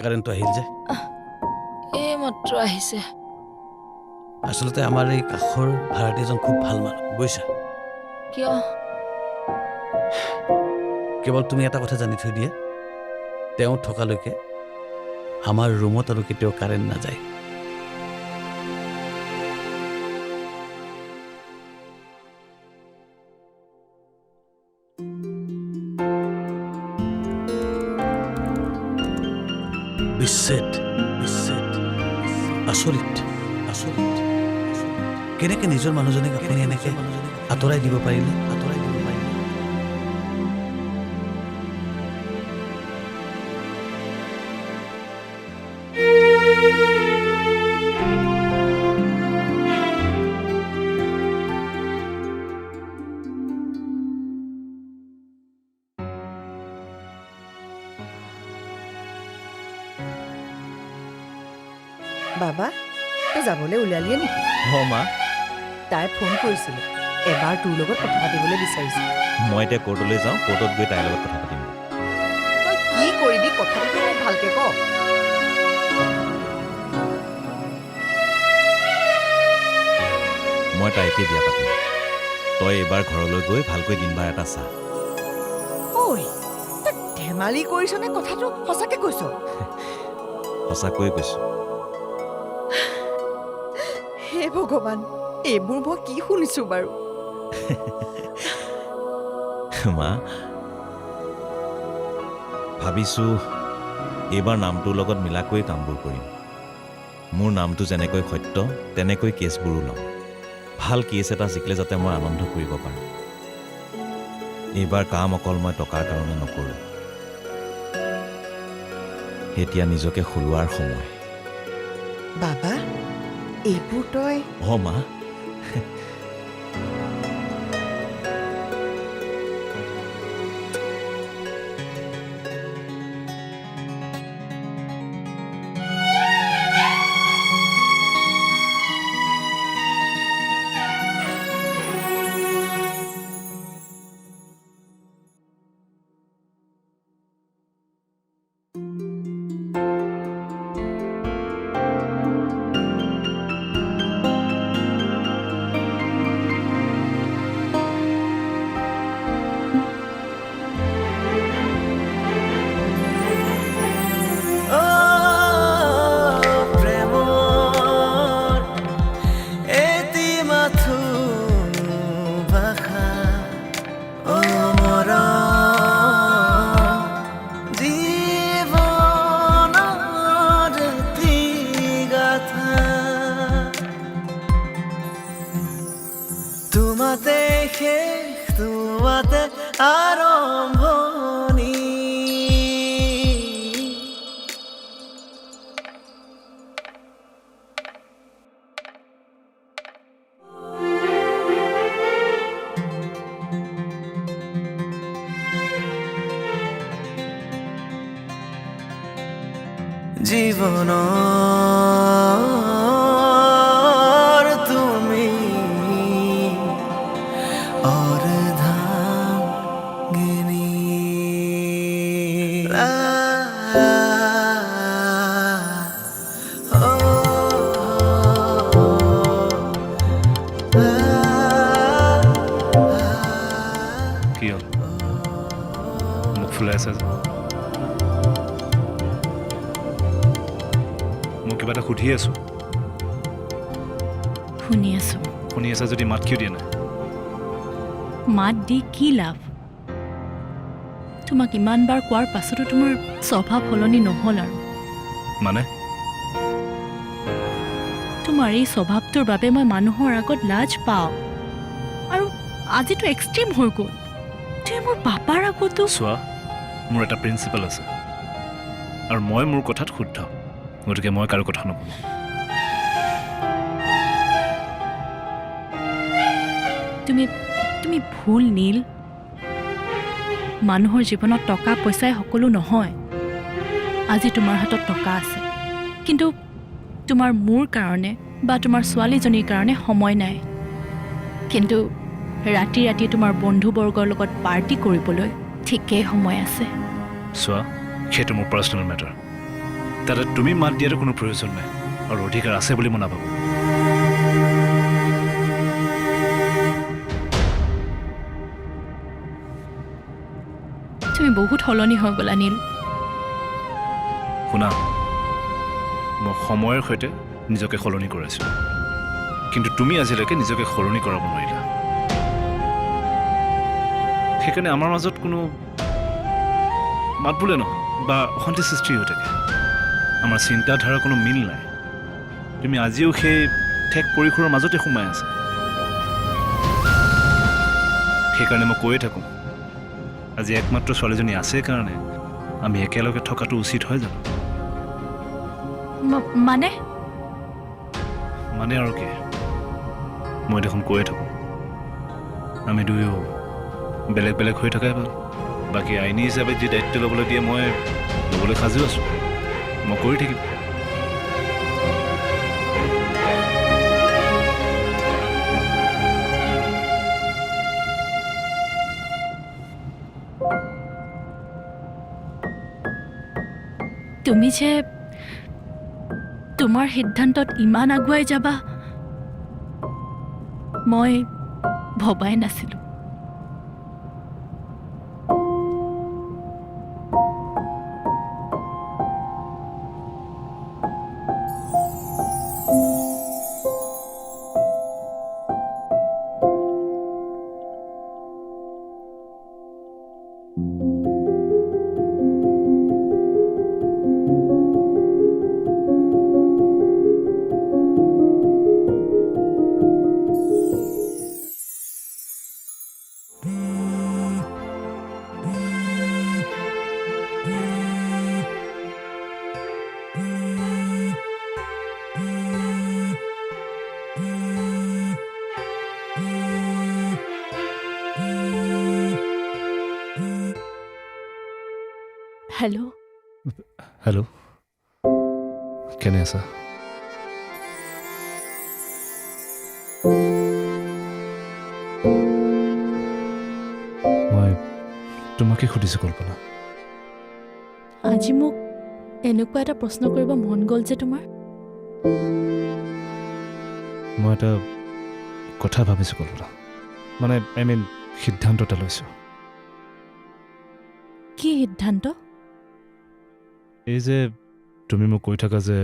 কাৰেণ্টটো আহিল যে এই মাত্ৰ আহিছে আচলতে আমাৰ এই কাষৰ ভাড়াতীজন খুব ভাল মানুহ বুজিছা কিয় কেৱল তুমি এটা কথা জানি থৈ দিয়া তেওঁ থকালৈকে আমাৰ ৰুমত আৰু কেতিয়াও কাৰেণ্ট নাযায় বিচ্ছেদ বিচ্ছেদ আচৰিত আচৰিত কেনেকে নিজৰ মানুহজনীক আপুনি এনেকে আঁতৰাই দিব পাৰিলে বাবা তই যাবলৈ ওলালিয়ে নেকি মা তাই ফোন কৰিছিলে এবাৰ তোৰ লগত কথা পাতিবলৈ বিচাৰিছিল মই এতিয়া কোৰ্টলৈ যাওঁ কোৰ্টত গৈ তাইৰ লগত কথা পাতিম তই কি কৰিবি কথাটো মোক ভালকে ক মই তাইকে বিয়া পাতিম তই এইবাৰ ঘৰলৈ গৈ ভালকৈ দিনবাৰ এটা চা ঐ তই ধেমালি কৰিছনে কথাটো সঁচাকে কৈছ সঁচাকৈয়ে কৈছোঁ হে ভগৱান এইবোৰ মই কি শুনিছো বাৰু মা ভাবিছোঁ এইবাৰ নামটোৰ লগত মিলাকৈ কামবোৰ কৰিম মোৰ নামটো যেনেকৈ সত্য তেনেকৈ কেছবোৰো ল'ম ভাল কেছ এটা জিকিলে যাতে মই আনন্দ কৰিব পাৰোঁ এইবাৰ কাম অকল মই টকাৰ কাৰণে নকৰোঁ এতিয়া নিজকে সলোৱাৰ সময় বাবা এইবোৰ তই মা তোমাতে শেষ তোমাতে আৰম্ভণি জীৱনৰ তুমি অৰ্ধাঙ্গিনী কি হ'ল মুখ ফুলাই আছে যে মই কিবা এটা সুধি আছো শুনি আছো শুনি আছা যদি মাত কিয় দিয়া নাই মাত দি কি লাভ তোমাক ইমানবাৰ কোৱাৰ পাছতো তোমাৰ স্বভাৱ সলনি নহ'ল আৰু মানে তোমাৰ এই স্বভাৱটোৰ বাবে মই মানুহৰ আগত লাজ পাওঁ আৰু আজিতো এক্সট্ৰিম হৈ গ'ল তুমি মোৰ পাপাৰ আগতো চোৱা মোৰ এটা প্ৰিন্সিপাল আছে আৰু মই মোৰ কথাত শুদ্ধ গতিকে মই কাৰো কথা নকওঁ তুমি ভুল নীল মানুহৰ জীৱনত টকা পইচাই সকলো নহয় আজি তোমাৰ হাতত টকা আছে কিন্তু তোমাৰ মোৰ কাৰণে বা তোমাৰ ছোৱালীজনীৰ কাৰণে সময় নাই কিন্তু ৰাতি ৰাতি তোমাৰ বন্ধুবৰ্গৰ লগত পাৰ্টি কৰিবলৈ ঠিকেই সময় আছে চোৱা সেইটো মোৰ পাৰ্চনেল মেটাৰ তাতে তুমি মাত দিয়াৰ কোনো প্ৰয়োজন নাই আৰু অধিকাৰ আছে বুলি মই নাভাবোঁ তুমি বহুত সলনি হৈ গ'লা নীল শুনা মই সময়ৰ সৈতে নিজকে সলনি কৰাইছোঁ কিন্তু তুমি আজিলৈকে নিজকে সলনি কৰাব নোৱাৰিলা সেইকাৰণে আমাৰ মাজত কোনো মাত বোলে নহয় বা অশান্তি সৃষ্টি হৈ থাকে আমাৰ চিন্তাধাৰাৰ কোনো মিল নাই তুমি আজিও সেই ঠেক পৰিসৰৰ মাজতে সোমাই আছা সেইকাৰণে মই কৈয়ে থাকোঁ আজি একমাত্ৰ ছোৱালীজনী আছে কাৰণে আমি একেলগে থকাটো উচিত হয় জানো মানে মানে আৰু কি মই দেখোন কৈয়ে থাকোঁ আমি দুয়ো বেলেগ বেলেগ হৈ থকাই ভাল বাকী আইনী হিচাপে যি দায়িত্ব ল'বলৈ দিয়ে মই ল'বলৈ সাজু আছোঁ মই কৰি থাকিম তুমি যে তোমাৰ সিদ্ধান্তত ইমান আগুৱাই যাবা মই ভবাই নাছিলোঁ হেল্ল' হেল্ল' কেনে আছা মই তোমাকে সুধিছোঁ কল্পনা আজি মোক এনেকুৱা এটা প্ৰশ্ন কৰিব মন গ'ল যে তোমাৰ মই এটা কথা ভাবিছোঁ কল্পনা মানে সিদ্ধান্ত এটা লৈছোঁ কি সিদ্ধান্ত এই যে তুমি মোক কৈ থাকা যে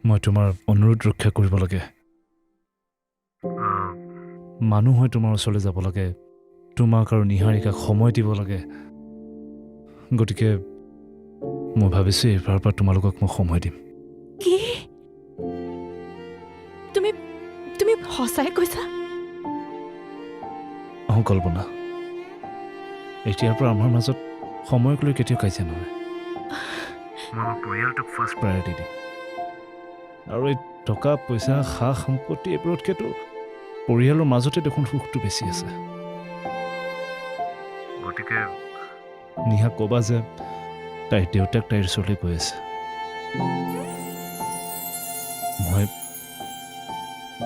মই তোমাৰ অনুৰোধ ৰক্ষা কৰিব লাগে মানুহ হৈ তোমাৰ ওচৰলৈ যাব লাগে তোমাক আৰু নিহাৰিকাক সময় দিব লাগে গতিকে মই ভাবিছোঁ এইবাৰৰ পৰা তোমালোকক মই সময় দিম কি তুমি তুমি সঁচাই কৈছা কল্পনা এতিয়াৰ পৰা আমাৰ মাজত সময়ক লৈ কেতিয়াও কাজিয়া নহয় মই পৰিয়ালটোক ফাৰ্ষ্ট প্ৰায়ৰিটি দিম আৰু এই টকা পইচা সা সম্পত্তি এইবোৰতকেতো পৰিয়ালৰ মাজতে দেখোন সুখটো বেছি আছে গতিকে নিহা ক'বা যে তাইৰ দেউতাক তাইৰ ওচৰলৈ গৈ আছে মই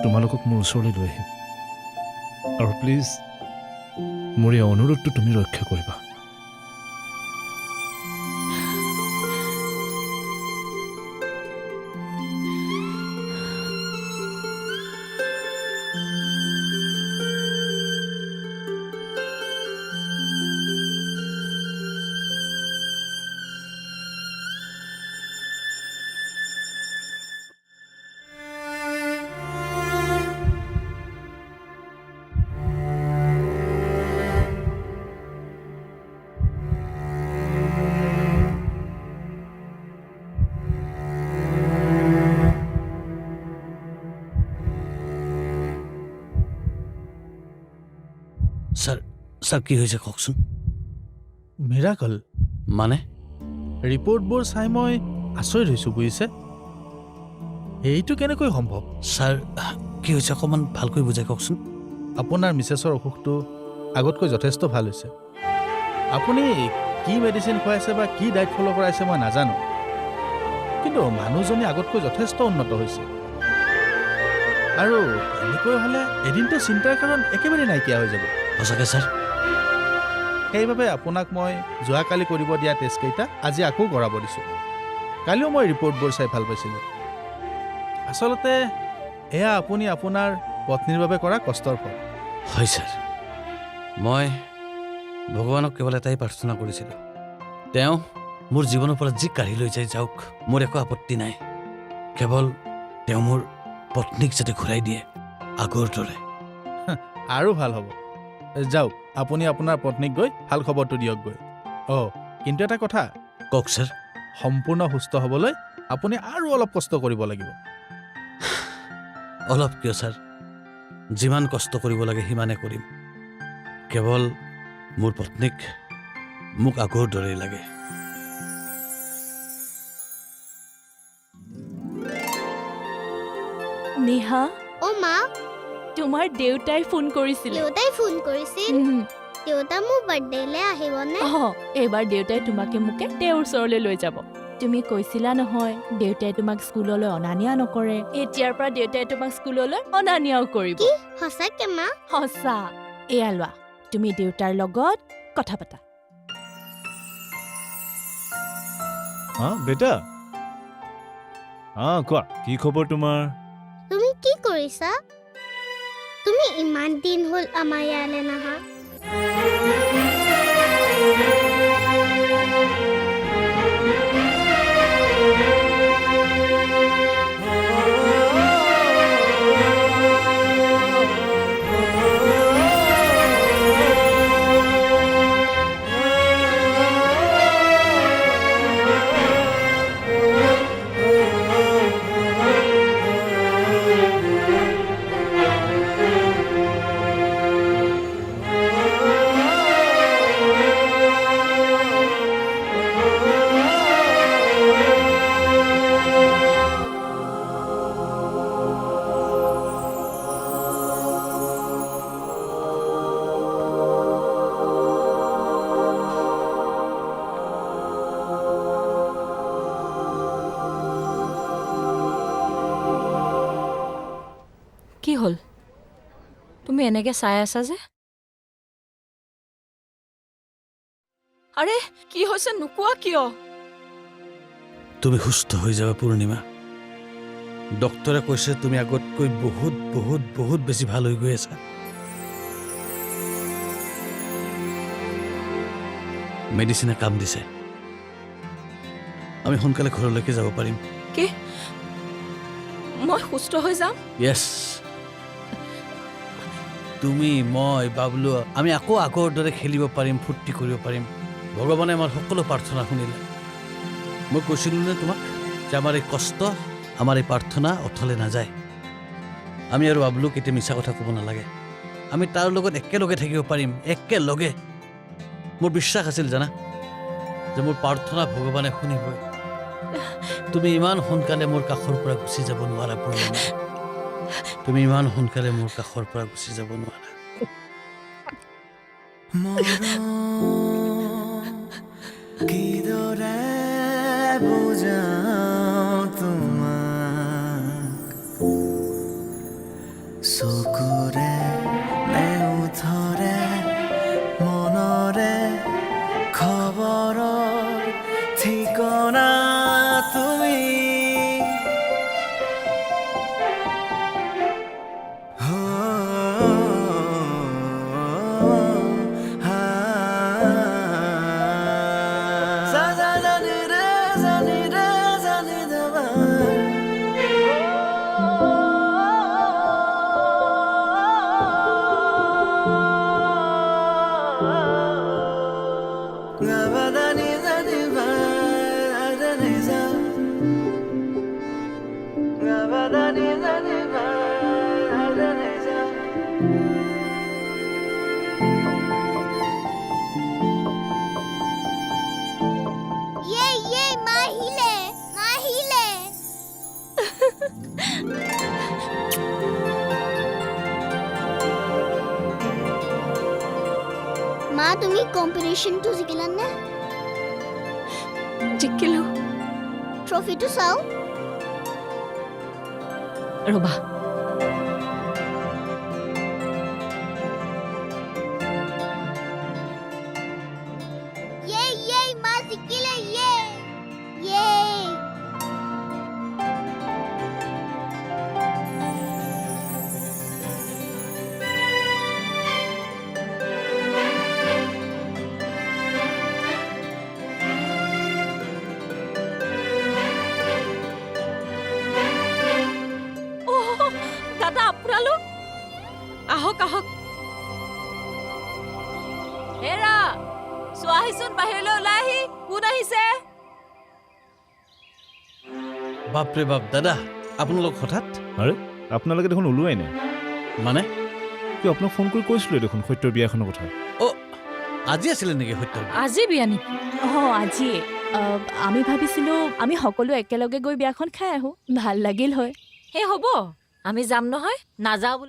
তোমালোকক মোৰ ওচৰলৈ লৈ আহিম আৰু প্লিজ মোৰ এই অনুৰোধটো তুমি ৰক্ষা কৰিবা ছাৰ কি হৈছে কওকচোন মিৰাকল মানে ৰিপৰ্টবোৰ চাই মই আচৰিত হৈছোঁ বুজিছে এইটো কেনেকৈ সম্ভৱ ছাৰ কি হৈছে অকণমান ভালকৈ বুজাই কওকচোন আপোনাৰ মিছেছৰ অসুখটো আগতকৈ যথেষ্ট ভাল হৈছে আপুনি কি মেডিচিন খুৱাইছে বা কি ডায়েট ফ'ল' কৰাইছে মই নাজানো কিন্তু মানুহজনী আগতকৈ যথেষ্ট উন্নত হৈছে আৰু এনেকৈ হ'লে এদিনটো চিন্তাৰ কাৰণ একেবাৰে নাইকিয়া হৈ যাব সঁচাকৈ ছাৰ সেইবাবে আপোনাক মই যোৱাকালি কৰিব দিয়া টেষ্টকেইটা আজি আকৌ কৰাব দিছোঁ কালিও মই ৰিপৰ্টবোৰ চাই ভাল পাইছিলোঁ আচলতে এয়া আপুনি আপোনাৰ পত্নীৰ বাবে কৰা কষ্টৰ ফল হয় ছাৰ মই ভগৱানক কেৱল এটাই প্ৰাৰ্থনা কৰিছিলোঁ তেওঁ মোৰ জীৱনৰ পৰা যি কাঢ়ি লৈ যাই যাওক মোৰ একো আপত্তি নাই কেৱল তেওঁ মোৰ পত্নীক যাতে ঘূৰাই দিয়ে আগৰ দৰে আৰু ভাল হ'ব যাওক আপুনি আপোনাৰ পত্নীক গৈ ভাল খবৰটো দিয়কগৈ কিন্তু এটা কথা কওক ছাৰ সম্পূৰ্ণ সুস্থ হ'বলৈ আপুনি আৰু অলপ কষ্ট কৰিব লাগিব অলপ কিয় ছাৰ যিমান কষ্ট কৰিব লাগে সিমানে কৰিম কেৱল মোৰ পত্নীক মোক আগৰ দৰেই লাগে নেহা অ' মা তোমাৰ দেউতাই ফোন কৰিছিলে দেউতাই ফোন কৰিছিল দেউতা মোৰ বাৰ্থডেলৈ আহিবনে এইবাৰ দেউতাই তোমাকে মোকে তেওঁৰ ওচৰলৈ লৈ যাব তুমি কৈছিলা নহয় দেউতাই তোমাক স্কুললৈ অনা নিয়া নকৰে এতিয়াৰ পৰা দেউতাই তোমাক স্কুললৈ অনা নিয়াও কৰিব কি সঁচাকে মা সঁচা এয়া লোৱা তুমি দেউতাৰ লগত কথা পাতা বেটা কোৱা কি খবৰ তোমাৰ তুমি কি কৰিছা তুমি ইমান দিন হ'ল আমাৰ ইয়ালৈ নাহা কি হ'ল তুমি এনেকে চাই আছা যে আৰে কি হৈছে নোকোৱা কিয় তুমি সুস্থ হৈ যাবা পূৰ্ণিমা ডক্টৰে কৈছে তুমি আগতকৈ বহুত বহুত বহুত বেছি ভাল হৈ গৈ আছা মেডিচিনে কাম দিছে আমি সোনকালে ঘৰলৈকে যাব পাৰিম কি মই সুস্থ হৈ যাম য়েছ তুমি মই বাবলু আমি আকৌ আগৰ দৰে খেলিব পাৰিম ফূৰ্তি কৰিব পাৰিম ভগৱানে আমাৰ সকলো প্ৰাৰ্থনা শুনিলে মই কৈছিলোঁ নে তোমাক যে আমাৰ এই কষ্ট আমাৰ এই প্ৰাৰ্থনা অথলে নাযায় আমি আৰু বাবলু কেতিয়া মিছা কথা ক'ব নালাগে আমি তাৰ লগত একেলগে থাকিব পাৰিম একেলগে মোৰ বিশ্বাস আছিল জানা যে মোৰ প্ৰাৰ্থনা ভগৱানে শুনিবই তুমি ইমান সোনকালে মোৰ কাষৰ পৰা গুচি যাব নোৱাৰা পূৰ্ণিমা তুমি ইমান সোনকালে মোৰ কাষৰ পৰা গুচি যাব নোৱাৰা কিদৰে বুজাও তোমাক চকুৰে নেউথৰে মনৰে খবৰৰ ঠিকনা তুমি মা তুমি কম্পিটিশ্যনটো জিকিলানে জিকিলো ট্ৰফিটো চাও ৰবা মা জিকিলে ইয়ে আহক হেৰা চোৱাহিচোন বাহিৰলৈ ওলাই আহি কোন আহিছে বাপৰে বাপ দাদা আপোনালোক হঠাৎ আৰে আপোনালোকে দেখোন ওলোৱাই নাই মানে কিয় আপোনাক ফোন কৰি কৈছিলোঁ দেখোন সত্যৰ বিয়াখনৰ কথা অ' আজি আছিলে নেকি সত্যৰ বিয়া? আজি বিয়া নেকি অঁ আজিয়ে আমি ভাবিছিলোঁ আমি সকলো একেলগে গৈ বিয়াখন খাই আহোঁ ভাল লাগিল হয় সেই হ'ব আমি যাম নহয় নাযাওঁ বুলি